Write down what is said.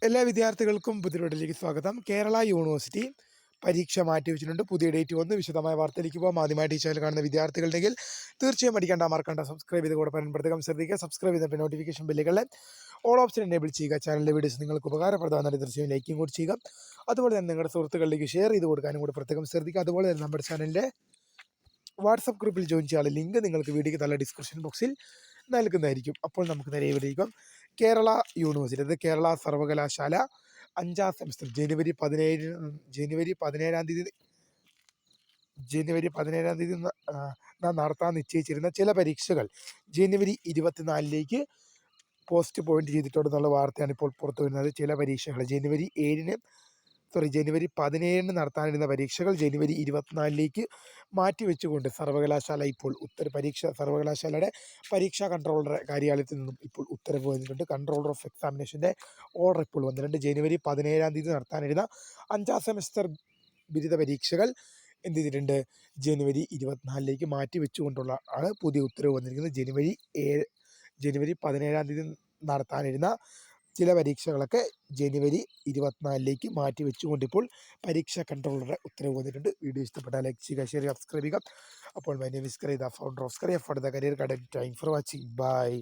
എല്ലാ വിദ്യാർത്ഥികൾക്കും പുതിയ സ്വാഗതം. കേരള യൂണിവേഴ്സിറ്റി പരീക്ഷ മാറ്റിവെച്ചിട്ടുണ്ട്. പുതിയ ഡേറ്റ് വന്ന് വിശദമായ വാർത്തയിലേക്ക് പോകാം. ആദ്യമായിട്ട് ഈ ചാനൽ കാണുന്ന വിദ്യാർത്ഥികളുണ്ടെങ്കിൽ തീർച്ചയായും അടിക്കേണ്ട മറക്കണ്ട സബ്സ്ക്രൈബ് ചെയ്ത് കൂടെ പ്രത്യേകം ശ്രദ്ധിക്കുക. സബ്സ്ക്രൈബ് ചെയ്തിട്ട് നോട്ടിഫിക്കേഷൻ ബെല്ലുകളെ ഓൾ ഓപ്ഷൻ എനേബിൾ ചെയ്യുക. ചാനലിലെ വീഡിയോസ് നിങ്ങൾക്ക് ഉപകാരപ്രദമാണെന്ന് തീർച്ചയായും ലൈക്കും കൂടി ചെയ്യുക. അതുപോലെ തന്നെ നിങ്ങളുടെ സുഹൃത്തുക്കളിലേക്ക് ഷെയർ ചെയ്ത് കൊടുക്കാനും കൂടി പ്രത്യേകം ശ്രദ്ധിക്കുക. അതുപോലെ തന്നെ നമ്മുടെ ചാനലിൻ്റെ വാട്സപ്പ് ഗ്രൂപ്പിൽ ജോയിൻ ചെയ്യാനുള്ള ലിങ്ക് നിങ്ങൾക്ക് വീഡിയോയ്ക്ക് നല്ല ഡിസ്ക്രിപ്ഷൻ ബോക്സിൽ നൽകുന്നതായിരിക്കും. അപ്പോൾ നമുക്ക് നേരെ വിവരിക്കാം. കേരള യൂണിവേഴ്സിറ്റി, അത് കേരള സർവകലാശാല 5ാം സെമസ്റ്റർ ജനുവരി 17 നടത്താൻ നിശ്ചയിച്ചിരുന്ന ചില പരീക്ഷകൾ ജനുവരി 24 പോസ്റ്റ് പോയിന്റ് ചെയ്തിട്ടുണ്ടെന്നുള്ള വാർത്തയാണ് ഇപ്പോൾ പുറത്തു വരുന്നത്. ചില പരീക്ഷകൾ ജനുവരി 17 നടത്താനിരുന്ന പരീക്ഷകൾ ജനുവരി 24 മാറ്റിവെച്ചുകൊണ്ട് സർവകലാശാല ഇപ്പോൾ സർവകലാശാലയുടെ പരീക്ഷാ കൺട്രോളറുടെ കാര്യാലയത്തിൽ നിന്നും ഇപ്പോൾ ഉത്തരവ് വന്നിട്ടുണ്ട്. കൺട്രോളർ ഓഫ് എക്സാമിനേഷൻ്റെ ഓർഡർ ഇപ്പോൾ വന്നിട്ടുണ്ട്. ജനുവരി 17 നടത്താനിരുന്ന 5ാം സെമസ്റ്റർ ബിരുദ പരീക്ഷകൾ എന്ത് ചെയ്തിട്ടുണ്ട്? ജനുവരി 24 മാറ്റിവെച്ചുകൊണ്ടുള്ള ആണ് പുതിയ ഉത്തരവ് വന്നിരിക്കുന്നത്. ജനുവരി 17 നടത്താനിരുന്ന ചില പരീക്ഷകളൊക്കെ ജനുവരി 24 മാറ്റിവെച്ചുകൊണ്ടിപ്പോൾ പരീക്ഷാ കൺട്രോളറുടെ ഉത്തരവ് വന്നിട്ടുണ്ട്. വീഡിയോ ഇഷ്ടപ്പെട്ടാൽ ലൈക്ക് ചെയ്യുക, ഷെയർ ചെയ്യുക, സബ്സ്ക്രൈബ് ചെയ്യുക. അപ്പോൾ my name is Kareeda, founder of Skaria for the career academy. Thank for watching. By.